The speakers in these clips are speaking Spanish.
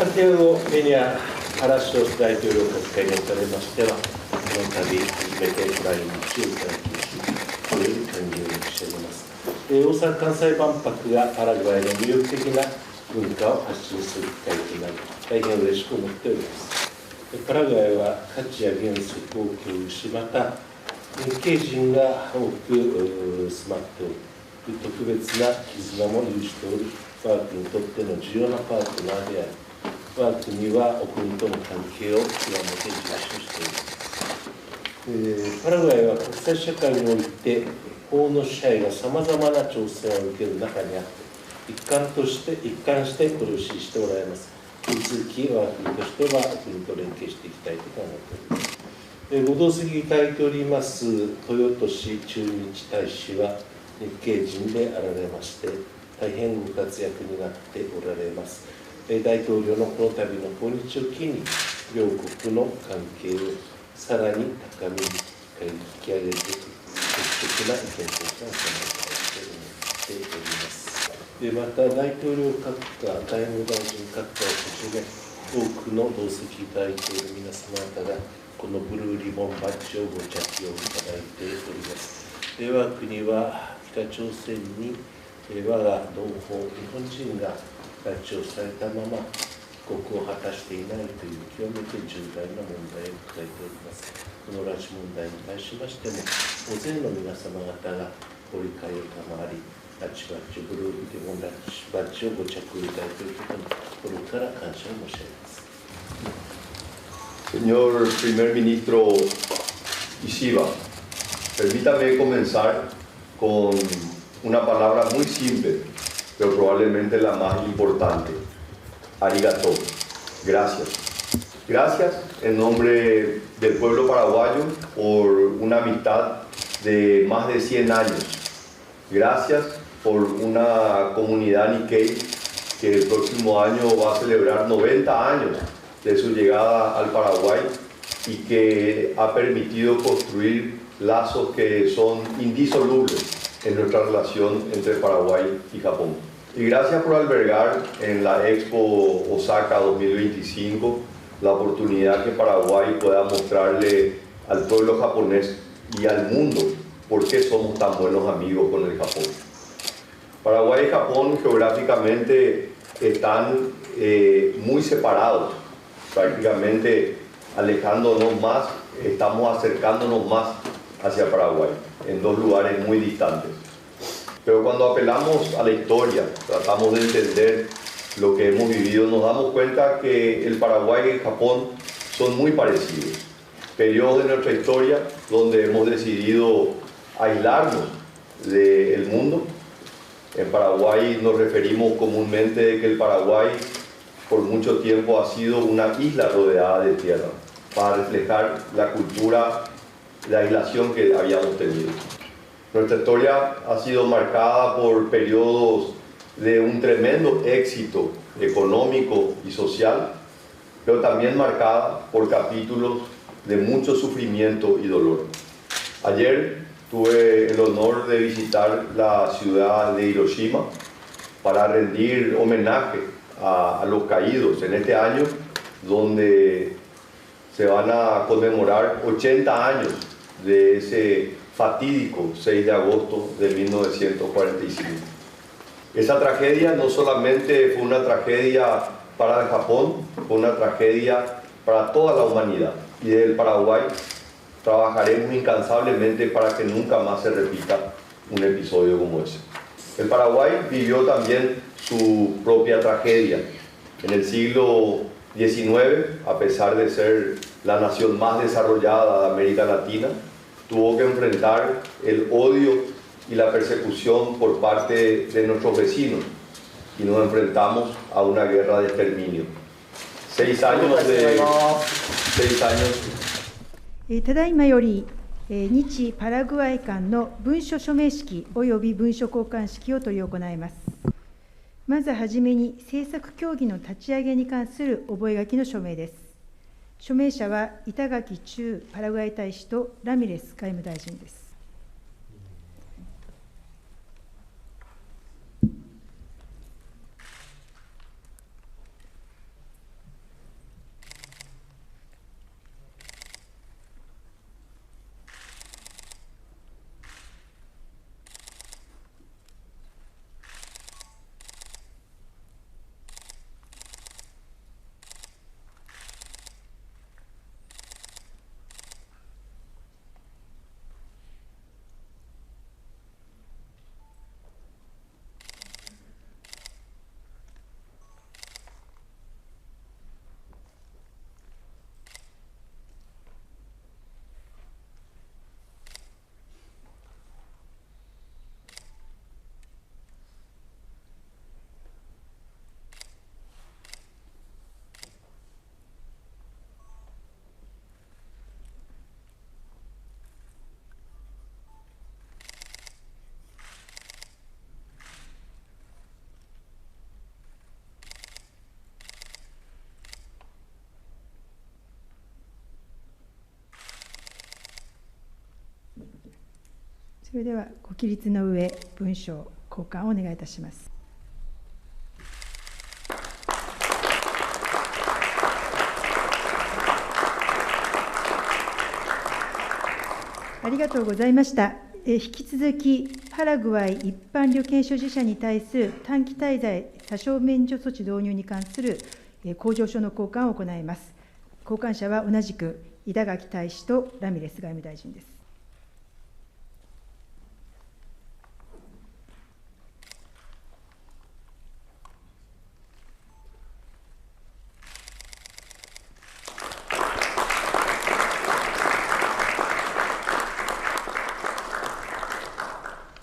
サンティアゴ・ペニャ・パラシオス大統領閣下におかれましては、この度初めて来日をいただき、これより歓迎を申し上げます。大阪・関西万博がパラグアイの魅力的な文化を発信する機会となり、大変嬉しく思っております。パラグアイは価値や原則を共有し、また日系人が多く住まっておる特別な絆も有しておる我が国にとっての重要なパートナーであり、我が国はお国との関係を極めて重視しております。パラグアイは国際社会において法の支配がさまざまな挑戦を受ける中にあって、一貫してこれを支持しておられます。引き続き我が国としてはお国と連携していきたいと考えております。ご同席いただいております豊俊駐日大使は日系人であられまして、大変ご活躍になっておられます。大統領のこの度の訪日を機に、両国の関係をさらに高みに引き上げていく積極な意見交換を行いたいと思っております。また、大統領閣下、外務大臣閣下をはじめ、多くの同席いただいている皆様方が、このブルーリボンバッジをご着用いただいております。我が国は北朝鮮に我が同胞、日本人が拉致をされたまま帰国を果たしていないという極めて重大な問題を抱えております。この拉致問題に対しましても、大勢の皆様方がご理解を賜り、拉致バッジ、ブルーリボン拉致バッジをご着用いただいていることに心から感謝を申し上げます。Señor Primer Ministro Ishiba, permítame comenzar con una palabra muy simple, pero probablemente la más importante. Arigato. Gracias. Gracias en nombre del pueblo paraguayo por una amistad de más de 100 años. Gracias por una comunidad Nikkei que el próximo año va a celebrar 90 años de su llegada al Paraguay y que ha permitido construir lazos que son indisolubles en nuestra relación entre Paraguay y Japón. Y gracias por albergar en la Expo Osaka 2025 la oportunidad que Paraguay pueda mostrarle al pueblo japonés y al mundo por qué somos tan buenos amigos con el Japón. Paraguay y Japón geográficamente están muy separados, prácticamente alejándonos más, estamos acercándonos más hacia Paraguay, en dos lugares muy distantes. Pero cuando apelamos a la historia, tratamos de entender lo que hemos vivido, nos damos cuenta que el Paraguay y el Japón son muy parecidos. Periodos de nuestra historia donde hemos decidido aislarnos del mundo. En Paraguay nos referimos comúnmente de que el Paraguay por mucho tiempo ha sido una isla rodeada de tierra, para reflejar la cultura de aislación que habíamos tenido. Nuestra historia ha sido marcada por periodos de un tremendo éxito económico y social, pero también marcada por capítulos de mucho sufrimiento y dolor. Ayer tuve el honor de visitar la ciudad de Hiroshima para rendir homenaje a los caídos en este año, donde se van a conmemorar 80 años de ese fatídico 6 de agosto de 1945. Esa tragedia no solamente fue una tragedia para el Japón, fue una tragedia para toda la humanidad. Y desde el Paraguay trabajaremos incansablemente para que nunca más se repita un episodio como ese. El Paraguay vivió también su propia tragedia. En el siglo XIX, a pesar de ser la nación más desarrollada de América Latina, tuvo que enfrentar el odio y la persecución por parte de nuestros vecinos y nos enfrentamos a una guerra de exterminio. 6 años. ただいまより日パラグアイ間の文書署名式および文書交換式を執り行います。まずはじめに政策協議の立ち上げに関する覚書の署名です。署名者は板垣駐パラグアイ大使とラミレス外務大臣です。それではご起立の上、文書交換をお願いいたします。ありがとうございました。引き続き、パラグアイ一般旅券所持者に対する短期滞在査証免除措置導入に関する公上書の交換を行います。交換者は同じく稲垣大使とラミレス外務大臣です。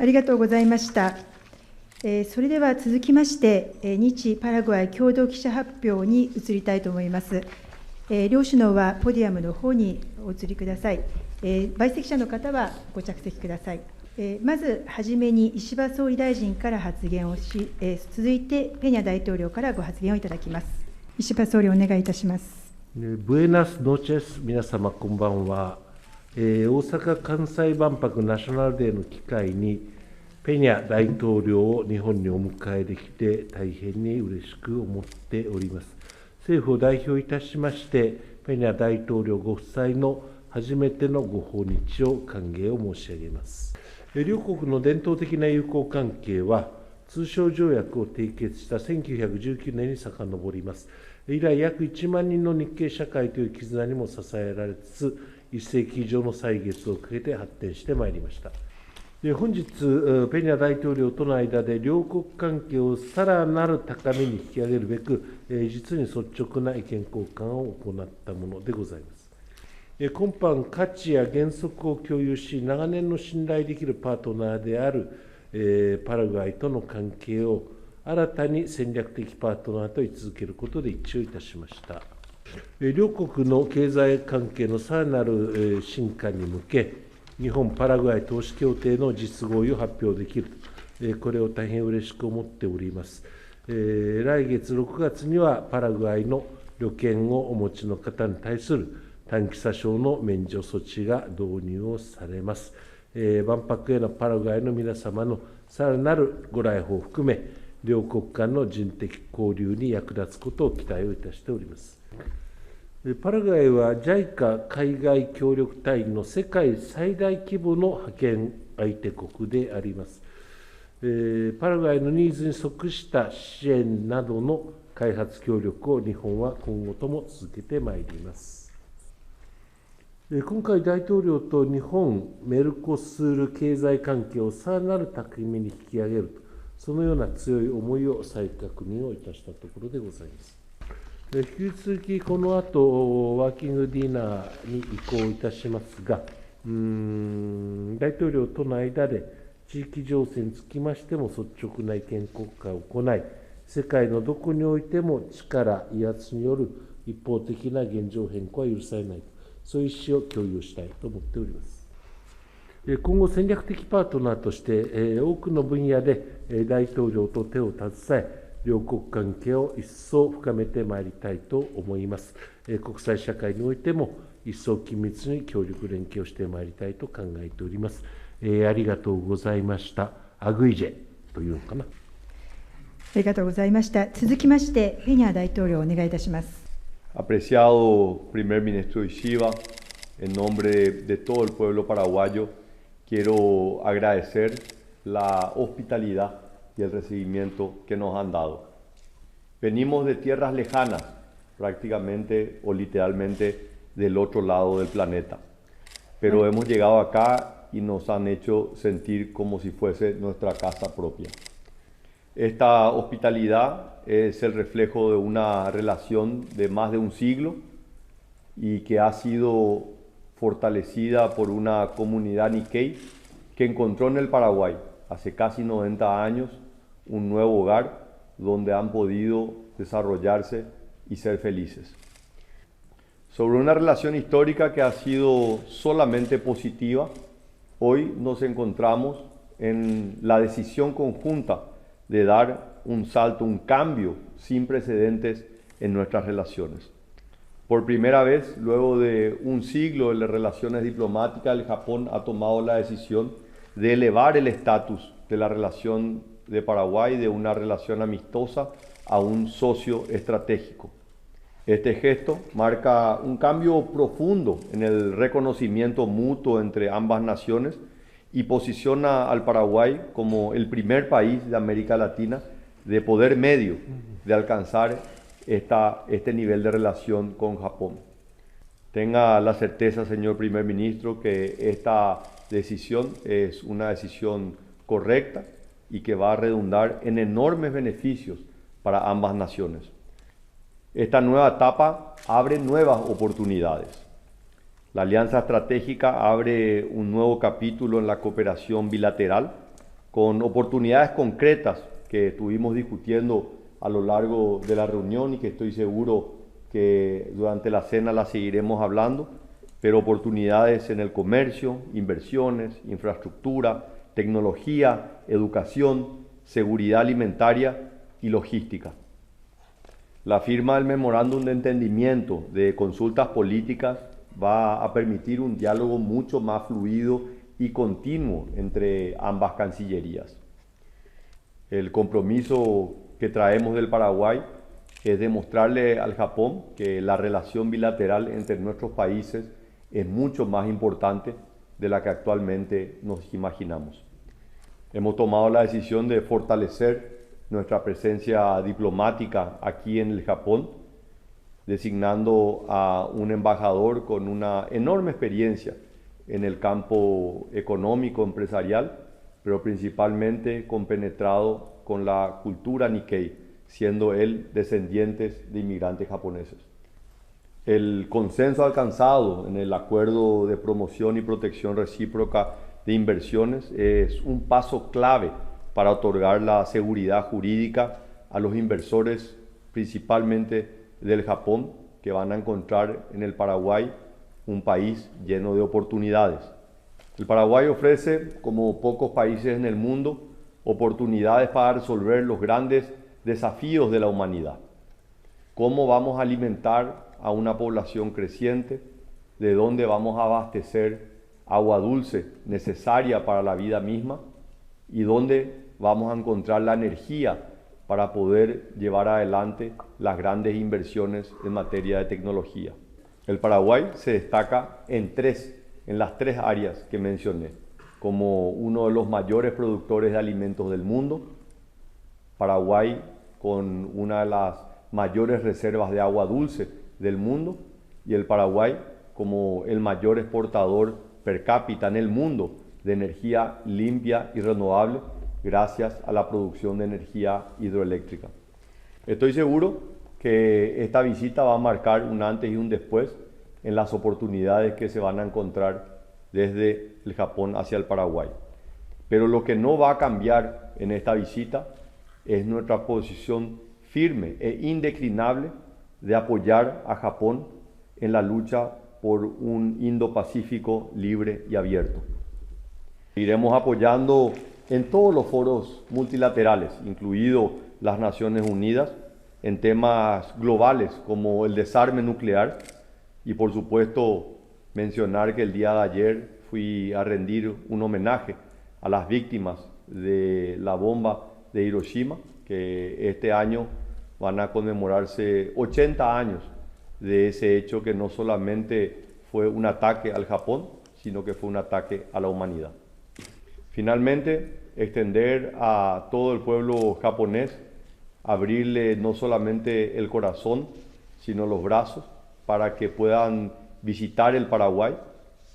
ありがとうございました。それでは続きまして、日パラグアイ共同記者発表に移りたいと思います。両首脳はポディアムの方にお移りください。陪席者の方はご着席ください。まずはじめに石破総理大臣から発言をし、続いてペニャ大統領からご発言をいただきます。石破総理、お願いいたします。ブエナスノーチェス、皆様こんばんは。大阪・関西万博ナショナルデーの機会に、ペニャ大統領を日本にお迎えできて、大変に嬉しく思っております。政府を代表いたしまして、ペニャ大統領ご夫妻の初めてのご訪日を歓迎を申し上げます。両国の伝統的な友好関係は、通商条約を締結した1919年に遡ります。以来、約1万人の日系社会という絆にも支えられつつ、1世紀以上の歳月をかけて発展してまいりました。本日、ペニャ大統領との間で両国関係をさらなる高みに引き上げるべく、実に率直な意見交換を行ったものでございます。今般、価値や原則を共有し、長年の信頼できるパートナーであるパラグアイとの関係を新たに戦略的パートナーと位置づけることで一致をいたしました。両国の経済関係のさらなる深化に向け、日本パラグアイ投資協定の実合意を発表できる、これを大変嬉しく思っております。来月6月にはパラグアイの旅券をお持ちの方に対する短期査証の免除措置が導入をされます。万博へのパラグアイの皆様のさらなるご来訪を含め、両国間の人的交流に役立つことを期待をいたしております。パラグアイは JICA 海外協力隊員の世界最大規模の派遣相手国であります。パラグアイのニーズに即した支援などの開発協力を日本は今後とも続けてまいります。今回、大統領と日本、メルコスール経済関係をさらなる高みに引き上げると、そのような強い思いを再確認をいたしたところでございます。引き続き、この後ワーキングディナーに移行いたしますが、大統領との間で地域情勢につきましても率直な意見交換を行い、世界のどこにおいても力、威圧による一方的な現状変更は許されないと、そういう意思を共有したいと思っております。今後、戦略的パートナーとして、多くの分野で大統領と手を携え、両国関係を一層深めてまいりたいと思います。国際社会においても一層緊密に協力連携をしてまいりたいと考えております。ありがとうございました。アグイジェというのかな。ありがとうございました。続きまして、ペニャ大統領、お願いいたします。Apreciado primer ministro Ishiba, en nombre de todo el pueblo paraguayo, quiero agradecer la hospitalidad y el recibimiento que nos han dado. Venimos de tierras lejanas, prácticamente o literalmente del otro lado del planeta, pero hemos llegado acá y nos han hecho sentir como si fuese nuestra casa propia. Esta hospitalidad es el reflejo de una relación de más de un siglo y que ha sido fortalecida por una comunidad Nikkei que encontró en el Paraguay hace casi 90 años un nuevo hogar donde han podido desarrollarse y ser felices. Sobre una relación histórica que ha sido solamente positiva, hoy nos encontramos en la decisión conjunta de dar un salto, un cambio sin precedentes en nuestras relaciones. Por primera vez, luego de un siglo de relaciones diplomáticas, el Japón ha tomado la decisión de elevar el estatus de la relación de Paraguay de una relación amistosa a un socio estratégico. Este gesto marca un cambio profundo en el reconocimiento mutuo entre ambas naciones y posiciona al Paraguay como el primer país de América Latina de poder medio de alcanzar este nivel de relación con Japón. Tenga la certeza, señor primer ministro, que esta decisión es una decisión correcta y que va a redundar en enormes beneficios para ambas naciones. Esta nueva etapa abre nuevas oportunidades. La alianza estratégica abre un nuevo capítulo en la cooperación bilateral con oportunidades concretas que estuvimos discutiendo a lo largo de la reunión y que estoy seguro que durante la cena las seguiremos hablando, pero oportunidades en el comercio, inversiones, infraestructura, tecnología, educación, seguridad alimentaria y logística. La firma del memorándum de entendimiento de consultas políticas va a permitir un diálogo mucho más fluido y continuo entre ambas cancillerías. El compromiso que traemos del Paraguay es demostrarle al Japón que la relación bilateral entre nuestros países es mucho más importante de la que actualmente nos imaginamos. Hemos tomado la decisión de fortalecer nuestra presencia diplomática aquí en el Japón, designando a un embajador con una enorme experiencia en el campo económico, empresarial, pero principalmente compenetrado con la cultura Nikkei, siendo él descendientes de inmigrantes japoneses. El consenso alcanzado en el Acuerdo de Promoción y Protección Recíproca de Inversiones es un paso clave para otorgar la seguridad jurídica a los inversores, principalmente del Japón, que van a encontrar en el Paraguay un país lleno de oportunidades. El Paraguay ofrece, como pocos países en el mundo, oportunidades para resolver los grandes desafíos de la humanidad. ¿Cómo vamos a alimentar a una población creciente? ¿De dónde vamos a abastecer agua dulce necesaria para la vida misma? ¿Y dónde vamos a encontrar la energía para poder llevar adelante las grandes inversiones en materia de tecnología? El Paraguay se destaca en las tres áreas que mencioné, como uno de los mayores productores de alimentos del mundo. Paraguay con una de las mayores reservas de agua dulce del mundo, y el Paraguay como el mayor exportador per cápita en el mundo de energía limpia y renovable gracias a la producción de energía hidroeléctrica. Estoy seguro que esta visita va a marcar un antes y un después en las oportunidades que se van a encontrar desde el Japón hacia el Paraguay. Pero lo que no va a cambiar en esta visita es nuestra posición firme e indeclinable de apoyar a Japón en la lucha por un Indo-Pacífico libre y abierto. Iremos apoyando en todos los foros multilaterales, incluido las Naciones Unidas, en temas globales como el desarme nuclear, y por supuesto mencionar que el día de ayer fui a rendir un homenaje a las víctimas de la bomba de Hiroshima, que este año van a conmemorarse 80 años de ese hecho que no solamente fue un ataque al Japón, sino que fue un ataque a la humanidad. Finalmente, extender a todo el pueblo japonés, abrirle no solamente el corazón, sino los brazos, para que puedan visitar el Paraguay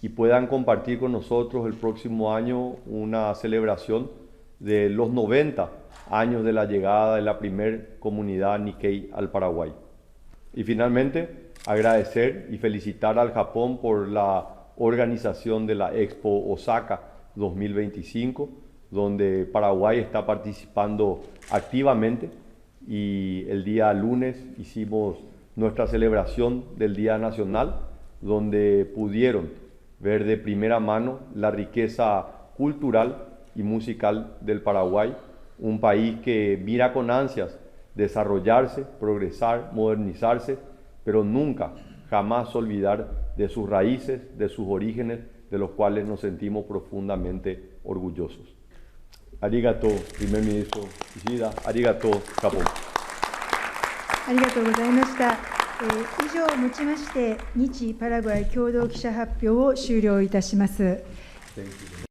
y puedan compartir con nosotros el próximo año una celebración de los 90 años de la llegada de la primer comunidad Nikkei al Paraguay. Y finalmente, agradecer y felicitar al Japón por la organización de la Expo Osaka 2025, donde Paraguay está participando activamente, y el día lunes hicimos nuestra celebración del Día Nacional, donde pudieron ver de primera mano la riqueza cultural y musical del Paraguay, un país que mira con ansias desarrollarse, progresar, modernizarse, pero nunca, jamás olvidar de sus raíces, de sus orígenes, de los cuales nos sentimos profundamente orgullosos. Arigato, primer ministro Kishida. Arigato, Japón. ありがとうございました。以上をもちまして、日パラグアイ共同記者発表を終了いたします。Thank you.